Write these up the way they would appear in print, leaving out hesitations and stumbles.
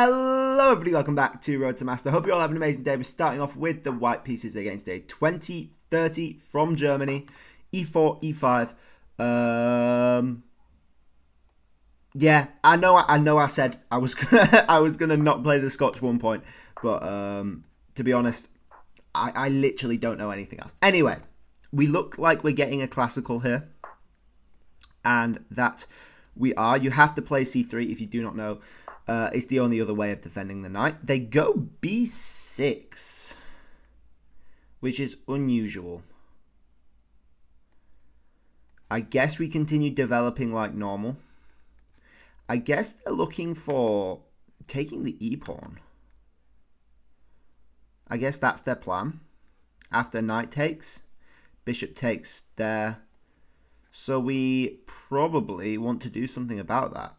Hello everybody, welcome back to Road to Master. Hope you all have an amazing day. We're starting off with the white pieces against a 2030 from Germany. E4, E5. Yeah, I know I said I was gonna I was gonna not play the Scotch 1 point, but to be honest, I literally don't know anything else. Anyway, we look like we're getting a classical here. And that we are. You have to play C3 if you do not know. It's the only other way of defending the knight. They go B6, which is unusual. I guess we continue developing like normal. I guess they're looking for taking the E-pawn. I guess that's their plan. After knight takes, bishop takes there. So we probably want to do something about that.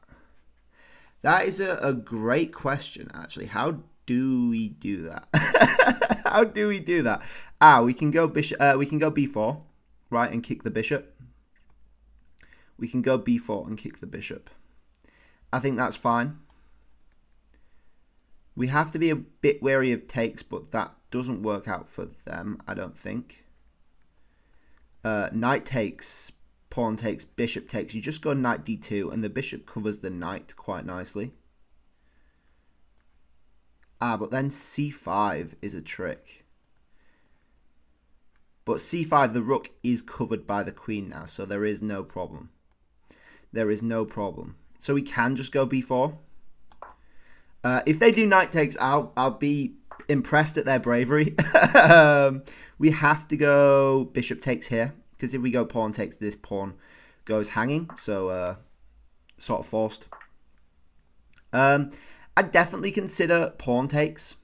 That is a great question, actually. How do we do that? How do we do that? We can go bishop. We can go b4, right, and kick the bishop. We can go b4 and kick the bishop. I think that's fine. We have to be a bit wary of takes, but that doesn't work out for them, I don't think. Knight takes. Pawn takes, bishop takes. You just go knight d2 and the bishop covers the knight quite nicely. But then c5 is a trick. But c5, the rook is covered by the queen now, so there is no problem. There is no problem. So we can just go b4. If they do knight takes, I'll be impressed at their bravery. We have to go bishop takes here. Because if we go pawn takes, this pawn goes hanging. So, sort of forced. I'd definitely consider pawn takes.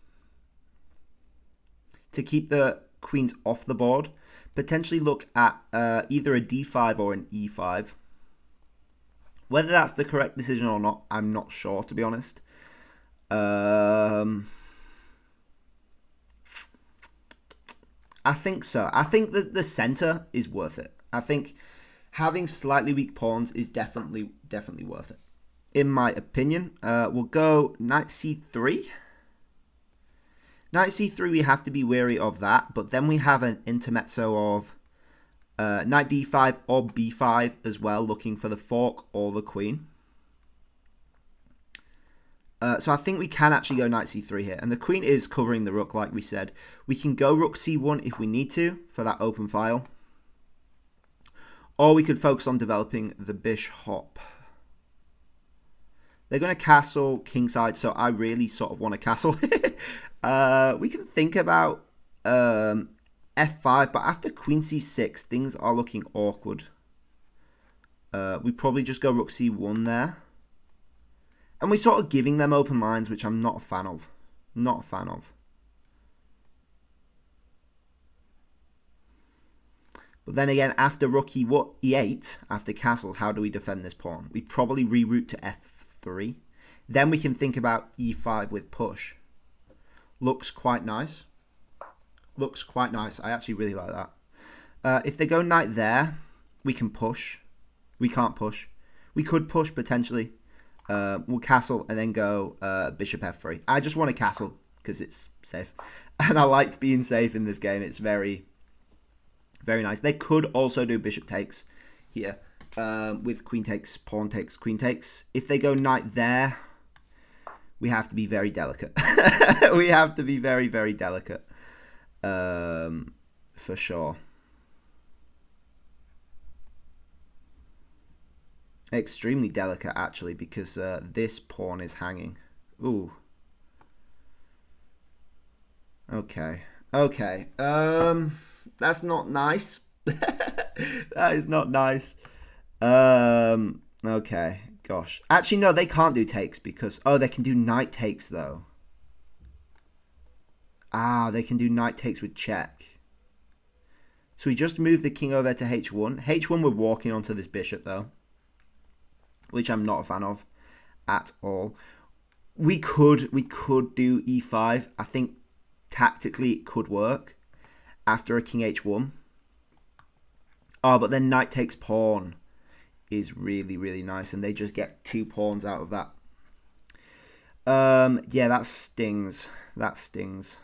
To keep the queens off the board. Potentially look at either a d5 or an e5. Whether that's the correct decision or not, I'm not sure, to be honest. I think so. I think that the center is worth it. I think having slightly weak pawns is definitely worth it. In my opinion, we'll go knight c3. Knight c3, we have to be wary of that. But then we have an intermezzo of knight d5 or b5 as well, looking for the fork or the queen. So I think we can actually go knight c3 here. And the queen is covering the rook, like we said. We can go rook c1 if we need to for that open file. Or we could focus on developing the bishop. They're going to castle kingside, so I really sort of want to castle. We can think about f5, but after queen c6, things are looking awkward. We probably just go rook c1 there. And we're sort of giving them open lines, which I'm not a fan of. Not a fan of. But then again, after rook e8, after castle, how do we defend this pawn? We probably reroute to f3. Then we can think about e5 with push. Looks quite nice. Looks quite nice. I actually really like that. If they go knight there, we can push. We can't push. We could push potentially. We'll castle and then go bishop f3. I just want to castle because it's safe. And I like being safe in this game. It's very, very nice. They could also do bishop takes here with queen takes, pawn takes, queen takes. If they go knight there, we have to be very delicate. We have to be very, very delicate for sure. Extremely delicate, actually, because this pawn is hanging. Ooh. Okay. Okay. That's not nice. That is not nice. Okay. Gosh. Actually, no, they can't do takes because... Oh, they can do knight takes, though. They can do knight takes with check. So we just move the king over to h1. h1, we're walking onto this bishop, though. Which I'm not a fan of at all. We could do e5. I think tactically it could work after a king h1. But then knight takes pawn is really, really nice, and they just get 2 pawns out of that. Yeah, that stings. That stings.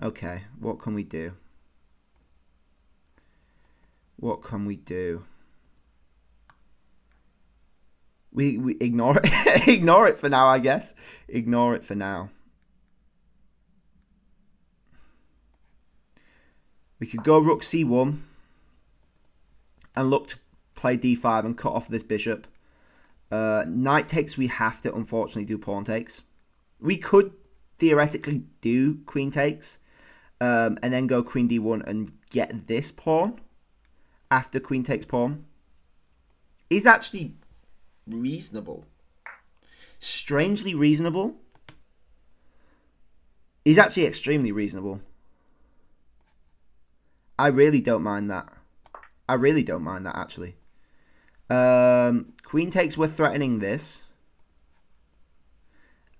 Okay, what can we do? What can we do? We ignore it. Ignore it for now, I guess. Ignore it for now. We could go rook c1 and look to play d5 and cut off this bishop. Knight takes, we have to unfortunately do pawn takes. We could theoretically do queen takes and then go queen d1 and get this pawn after queen takes pawn. Is actually reasonable. Strangely reasonable. Is actually extremely reasonable. I really don't mind that. I really don't mind that, actually. Queen takes, we're threatening this.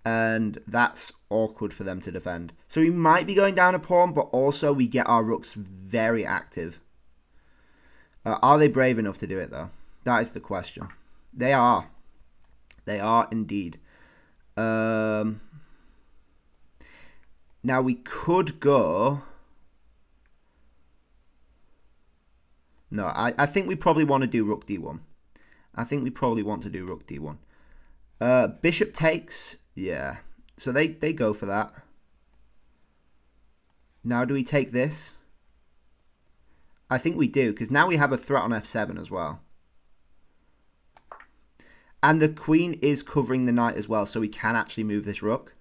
And that's awkward for them to defend. So we might be going down a pawn, but also we get our rooks very active. Are they brave enough to do it, though? That is the question. They are. They are indeed. Now we could go... No, I think we probably want to do rook d1. I think we probably want to do rook d1. Bishop takes. Yeah. So they go for that. Now do we take this? I think we do, because now we have a threat on f7 as well. And the queen is covering the knight as well, so we can actually move this rook.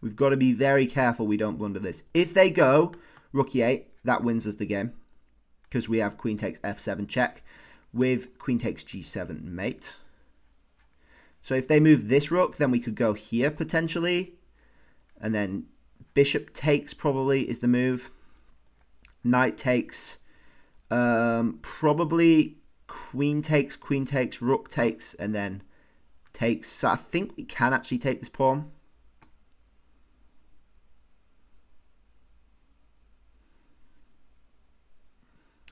We've got to be very careful we don't blunder this. If they go rook e8, that wins us the game, because we have queen takes f7 check with queen takes g7 mate. So if they move this rook, then we could go here potentially. And then bishop takes probably is the move. Knight takes. Probably queen takes, rook takes, and then takes. So I think we can actually take this pawn.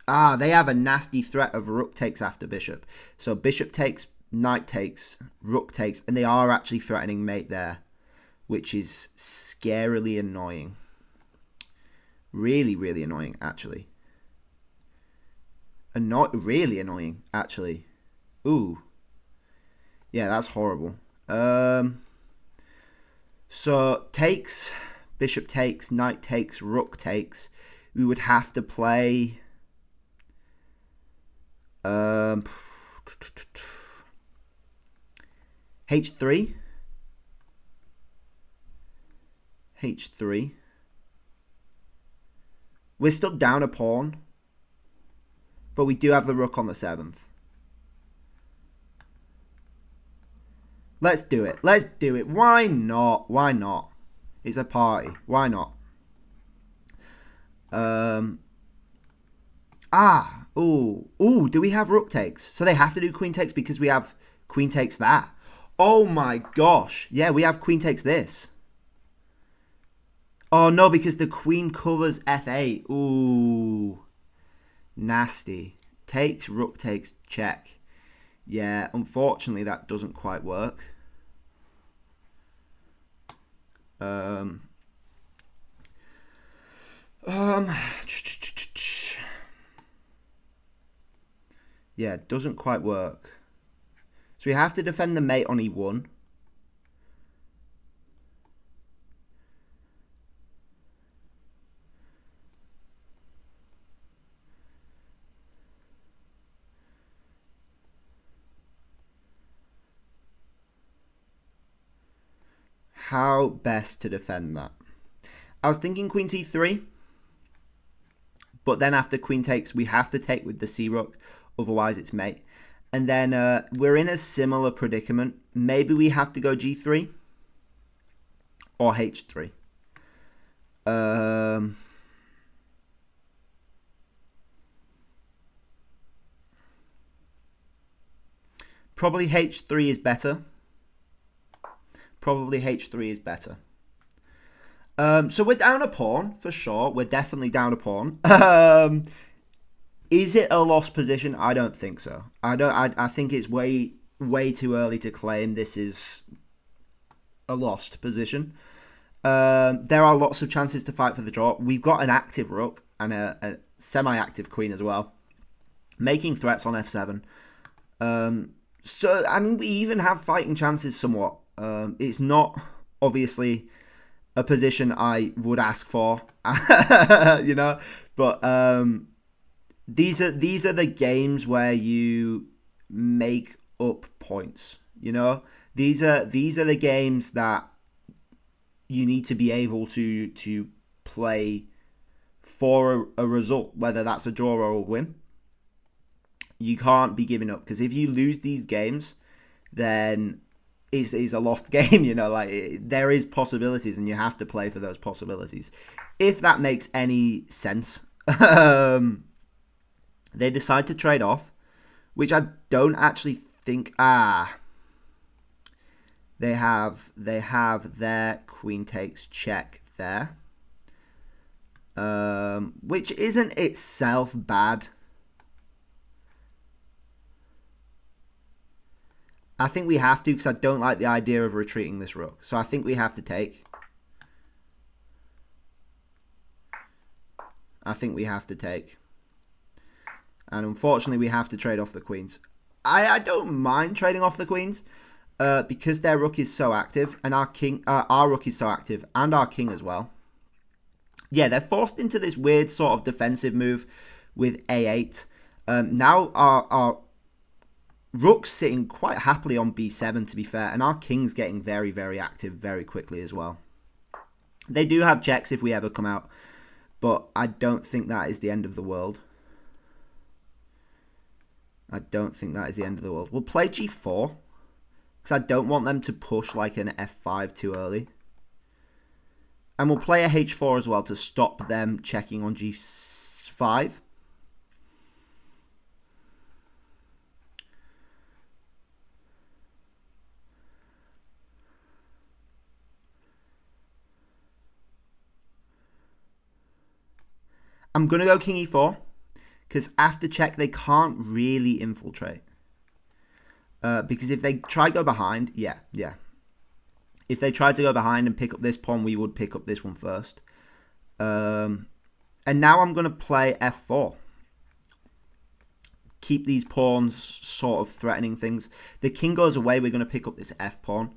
Ah, they have a nasty threat of rook takes after bishop. So bishop takes, knight takes, rook takes, and they are actually threatening mate there, which is scarily annoying. Really, really annoying, actually. Really annoying, actually. Ooh. Yeah, that's horrible. So takes, bishop takes, knight takes, rook takes. We would have to play... H3. H3. We're still down a pawn, but we do have the rook on the 7th. Let's do it. Let's do it. Why not? Why not? It's a party. Why not? Ooh, do we have rook takes? So they have to do queen takes because we have queen takes that. Oh my gosh. Yeah, we have queen takes this. Oh no, because the queen covers f8. Ooh. Nasty. Takes, rook takes, check. Yeah, unfortunately that doesn't quite work. Yeah, it doesn't quite work. So we have to defend the mate on e1. How best to defend that? I was thinking queen c3. But then after queen takes, we have to take with the c rook. Otherwise, it's mate. And then we're in a similar predicament. Maybe we have to go g3 or h3. Probably h3 is better. Probably h3 is better. So we're down a pawn for sure. We're definitely down a pawn. Is it a lost position? I don't think so. I think it's way way too early to claim this is a lost position. There are lots of chances to fight for the draw. We've got an active rook and a semi-active queen as well, making threats on f7. So, I mean, we even have fighting chances somewhat. It's not, obviously, a position I would ask for, you know, but these are the games where you make up points, you know. These are the games that you need to be able to play for a result, whether that's a draw or a win. You can't be giving up, because if you lose these games, then it's a lost game, you know. Like, there is possibilities, and you have to play for those possibilities. If that makes any sense. They decide to trade off, which I don't actually think. They have their queen takes check there, which isn't itself bad. I think we have to, because I don't like the idea of retreating this rook. So I think we have to take. And unfortunately, we have to trade off the queens. I don't mind trading off the queens, because their rook is so active, and our rook is so active, and our king as well. Yeah, they're forced into this weird sort of defensive move with a8. Now our rook's sitting quite happily on b7, to be fair, and our king's getting very, very active very quickly as well. They do have checks if we ever come out, but I don't think that is the end of the world. We'll play g4, because I don't want them to push like an f5 too early. And we'll play a h4 as well to stop them checking on g5. I'm going to go king e4, because after check, they can't really infiltrate. Because if they try to go behind, yeah. If they tried to go behind and pick up this pawn, we would pick up this one first. And now I'm going to play f4. Keep these pawns sort of threatening things. The king goes away, we're going to pick up this f pawn.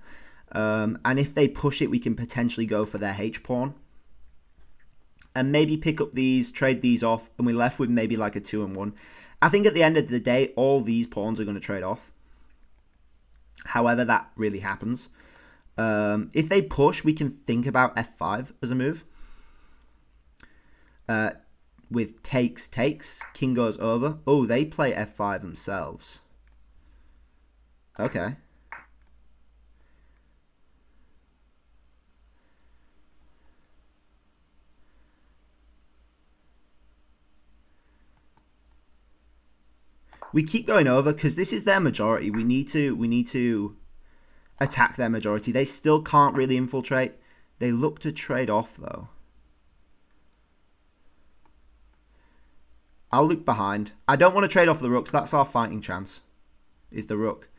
And if they push it, we can potentially go for their h pawn. And maybe pick up these, trade these off, and we're left with maybe like a 2-1. I think at the end of the day, all these pawns are going to trade off. However that really happens. If they push, we can think about f5 as a move. With takes, king goes over. Oh, they play f5 themselves. Okay. We keep going over because this is their majority. We need to attack their majority. They still can't really infiltrate. They look to trade off though. I'll look behind. I don't want to trade off the rooks. That's our fighting chance, is the rook.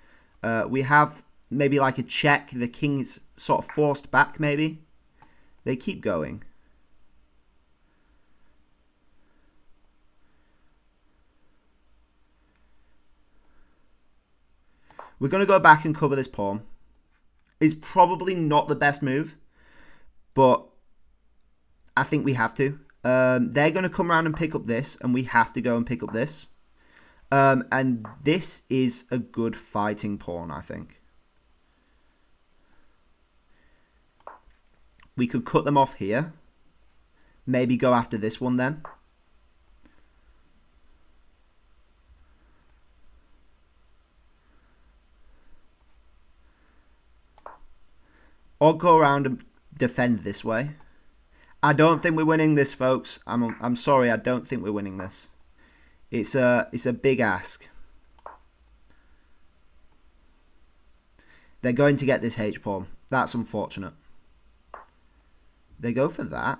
We have maybe like a check. The king's sort of forced back maybe. They keep going. We're going to go back and cover this pawn. It's probably not the best move, but I think we have to. They're going to come around and pick up this, and we have to go and pick up this. And this is a good fighting pawn, I think. We could cut them off here. Maybe go after this one then. Or go around and defend this way. I don't think we're winning this, folks. I'm sorry, I don't think we're winning this. It's a big ask. They're going to get this H pawn. That's unfortunate. They go for that,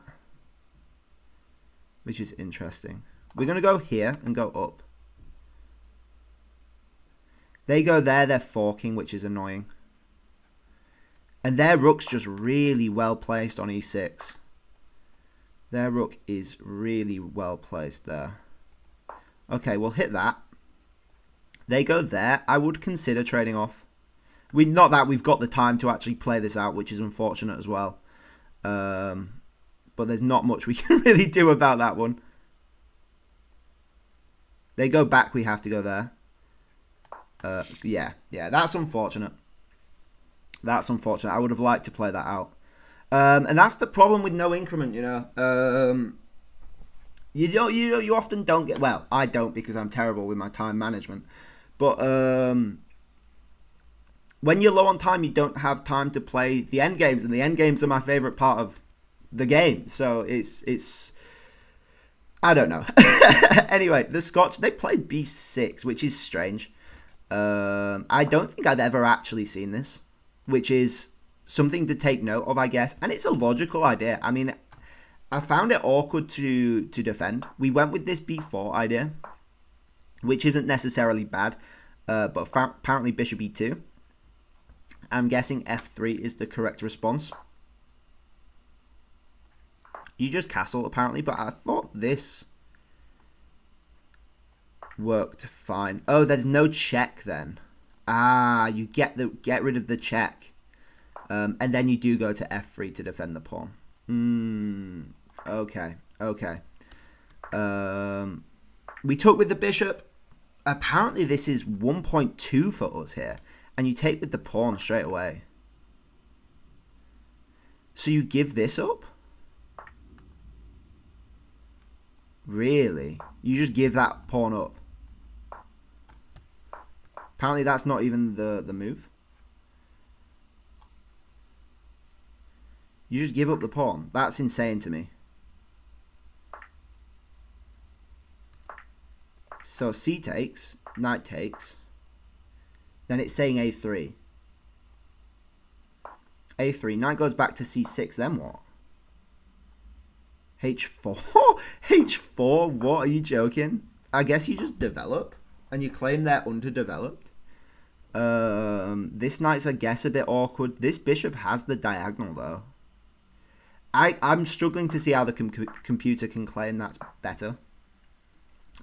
which is interesting. We're going to go here and go up. They go there, they're forking, which is annoying. And their rook's just really well placed on e6. Their rook is really well placed there. Okay, we'll hit that. They go there. I would consider trading off. Not that we've got the time to actually play this out, which is unfortunate as well. But there's not much we can really do about that one. They go back, we have to go there. Yeah, that's unfortunate. That's unfortunate. I would have liked to play that out. And that's the problem with no increment, you know. You often don't get... Well, I don't because I'm terrible with my time management. But when you're low on time, you don't have time to play the end games. And the end games are my favourite part of the game. So it's I don't know. Anyway, the Scotch, they played b6, which is strange. I don't think I've ever actually seen this, which is something to take note of, I guess. And it's a logical idea. I mean, I found it awkward to defend. We went with this b4 idea, which isn't necessarily bad, but apparently bishop e2. I'm guessing f3 is the correct response. You just castle, apparently, but I thought this worked fine. Oh, there's no check then. Ah, you get rid of the check. And then you do go to f3 to defend the pawn. Okay. We took with the bishop. Apparently this is 1.2 for us here. And you take with the pawn straight away. So you give this up? Really? You just give that pawn up? Apparently that's not even the move. You just give up the pawn. That's insane to me. So c takes, knight takes. Then it's saying a3. a3, knight goes back to c6, then what? h4? h4? What? Are you joking? I guess you just develop and you claim they're underdeveloped. This knight's, I guess, a bit awkward. This bishop has the diagonal, though. I'm struggling to see how the computer can claim that's better.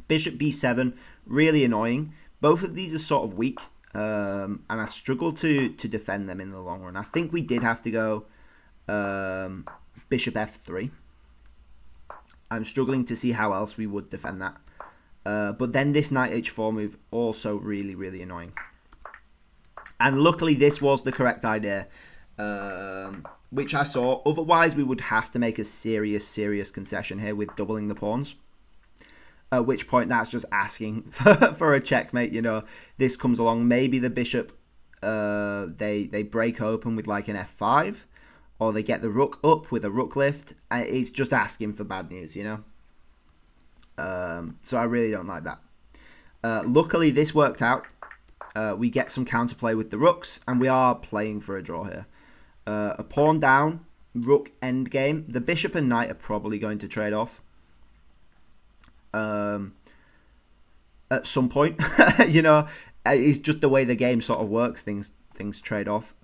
Bishop b7, really annoying. Both of these are sort of weak, and I struggle to defend them in the long run. I think we did have to go bishop f3. I'm struggling to see how else we would defend that. But then this knight h4 move, also really, really annoying. And luckily this was the correct idea, which I saw. Otherwise we would have to make a serious concession here with doubling the pawns. At which point that's just asking for a checkmate, you know. This comes along, maybe the bishop, they break open with like an f5. Or they get the rook up with a rook lift. It's just asking for bad news, you know. So I really don't like that. Luckily, this worked out. We get some counterplay with the rooks, and we are playing for a draw here. A pawn down, rook endgame. The bishop and knight are probably going to trade off. At some point, you know, it's just the way the game sort of works. Things trade off.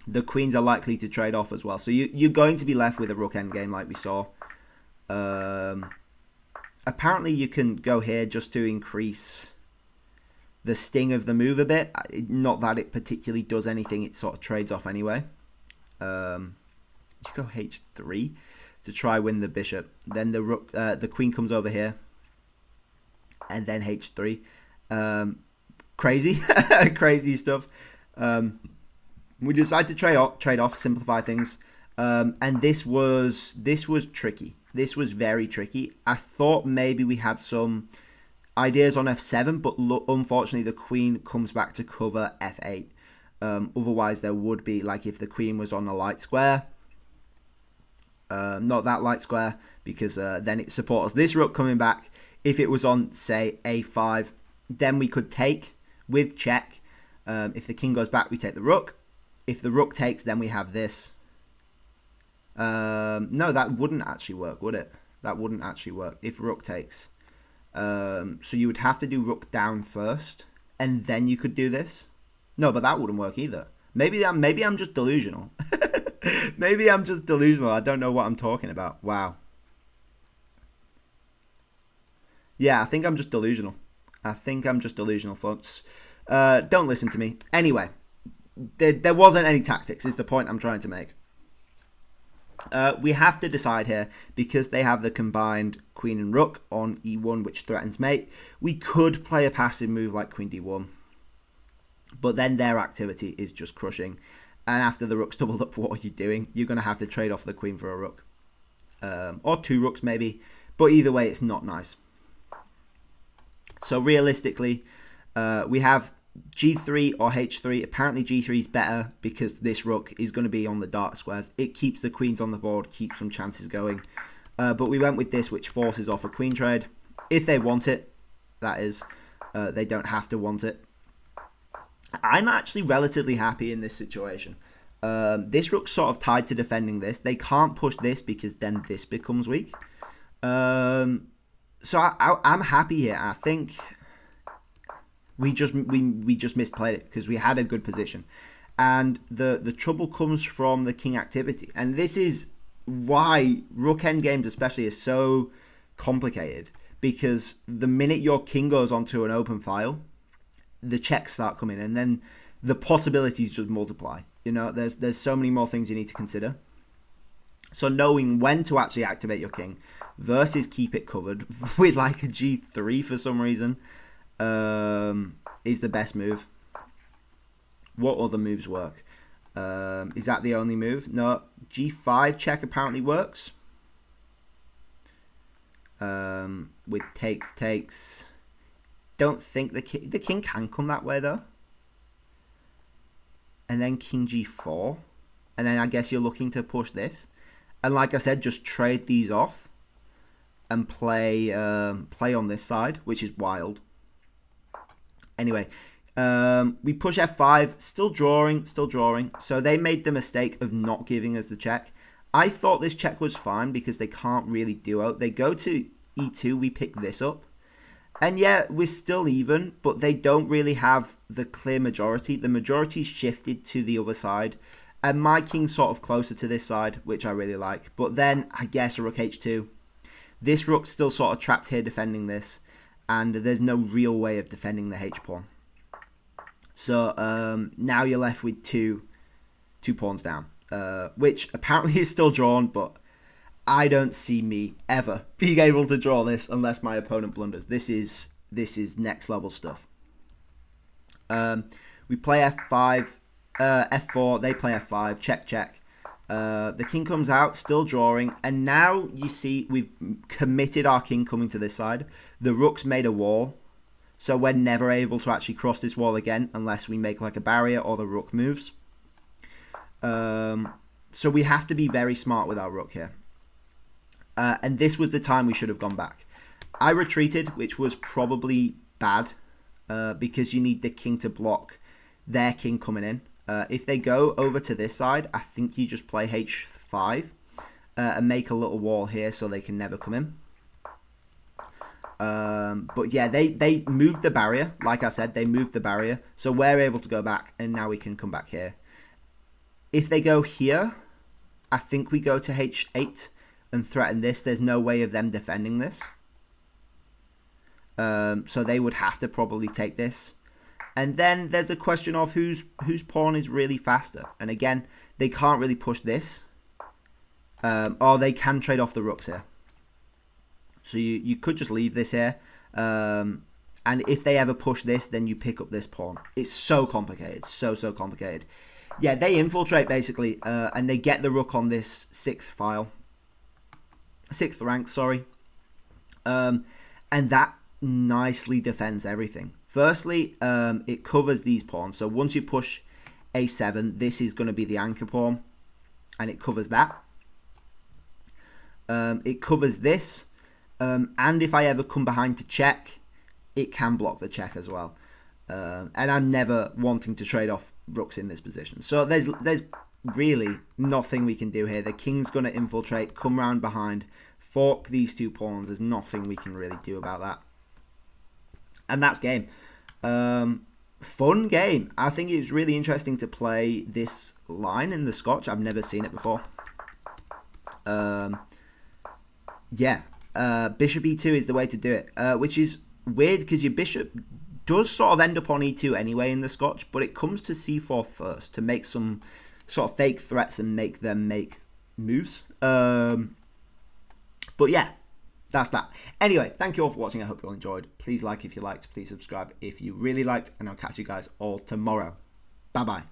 The queens are likely to trade off as well. So you're going to be left with a rook endgame like we saw. Apparently you can go here just to increase the sting of the move a bit. Not that it particularly does anything. It sort of trades off anyway. You go h3 to try win the bishop. Then the rook, the queen comes over here. And then h3. Crazy. Crazy stuff. We decided to trade off, simplify things, and this was tricky. This was very tricky. I thought maybe we had some ideas on f7, but unfortunately the queen comes back to cover f8. Otherwise, there would be, like, if the queen was on a light square, not that light square, because then it supports this rook coming back. If it was on, say, a5, then we could take with check. If the king goes back, we take the rook. If the rook takes, then we have this. No, that wouldn't actually work, would it? That wouldn't actually work if rook takes. So you would have to do rook down first, and then you could do this. No, but that wouldn't work either. Maybe I'm just delusional. Maybe I'm just delusional. I don't know what I'm talking about. Wow. Yeah, I think I'm just delusional. Folks. Don't listen to me. Anyway, there wasn't any tactics, is the point I'm trying to make. We have to decide here, because they have the combined queen and rook on e1, which threatens mate. We could play a passive move like queen d1, but then their activity is just crushing. And after the rook's doubled up, what are you doing? You're going to have to trade off the queen for a rook. Or two rooks maybe. But either way, it's not nice. So realistically, we have g3 or h3. Apparently g3 is better because this rook is going to be on the dark squares. It keeps the queens on the board, keeps some chances going. But we went with this, which forces off a queen trade. If they want it, that is. They don't have to want it. I'm actually relatively happy in this situation. This rook's sort of tied to defending this. They can't push this because then this becomes weak. So I'm happy here. I think we just misplayed it because we had a good position. And the trouble comes from the king activity. And this is why rook endgames especially is so complicated. Because the minute your king goes onto an open file, the checks start coming, and then the possibilities just multiply. You know, there's so many more things you need to consider. So knowing when to actually activate your king versus keep it covered with like a g3 for some reason is the best move. What other moves work? Is that the only move? No, g5 check apparently works. With takes. Don't think the king can come that way though. And then king g4. And then I guess you're looking to push this. And like I said, just trade these off and play on this side, which is wild. Anyway, we push f5, still drawing. So they made the mistake of not giving us the check. I thought this check was fine because they can't really do out. They go to e2, we pick this up. And yeah, we're still even, but they don't really have the clear majority. The majority shifted to the other side. And my king's sort of closer to this side, which I really like. But then, I guess, rook h2. This rook's still sort of trapped here defending this. And there's no real way of defending the h-pawn. So now you're left with two pawns down. Which apparently is still drawn, but I don't see me ever being able to draw this unless my opponent blunders. This is next level stuff. We play f5, f4, they play f5, check. The king comes out, still drawing, and now you see we've committed our king coming to this side. The rook's made a wall, so we're never able to actually cross this wall again unless we make like a barrier or the rook moves. So we have to be very smart with our rook here. And this was the time we should have gone back. I retreated, which was probably bad because you need the king to block their king coming in. If they go over to this side, I think you just play h5 and make a little wall here so they can never come in. But yeah, they moved the barrier. Like I said, they moved the barrier. So we're able to go back, and now we can come back here. If they go here, I think we go to h8 and threaten this. There's no way of them defending this. So they would have to probably take this. And then there's a question of whose pawn is really faster. And again, they can't really push this. Or they can trade off the rooks here. So you could just leave this here. And if they ever push this, then you pick up this pawn. It's so complicated. So complicated. Yeah, they infiltrate basically. And they get the rook on this sixth rank, sorry. And that nicely defends everything. Firstly, it covers these pawns. So once you push a7, this is going to be the anchor pawn. And it covers that. It covers this. And if I ever come behind to check, it can block the check as well. And I'm never wanting to trade off rooks in this position. So there's really nothing we can do here. The king's going to infiltrate, come round behind, fork these two pawns. There's nothing we can really do about that. And that's game. fun game. I think it's really interesting to play this line in the Scotch. I've never seen it before. Yeah, bishop e2 is the way to do it, which is weird because your bishop does sort of end up on e2 anyway in the Scotch, but it comes to c4 first to make some sort of fake threats and make them make moves. But yeah, that's that. Anyway, thank you all for watching. I hope you all enjoyed. Please like if you liked. Please subscribe if you really liked. And I'll catch you guys all tomorrow. Bye-bye.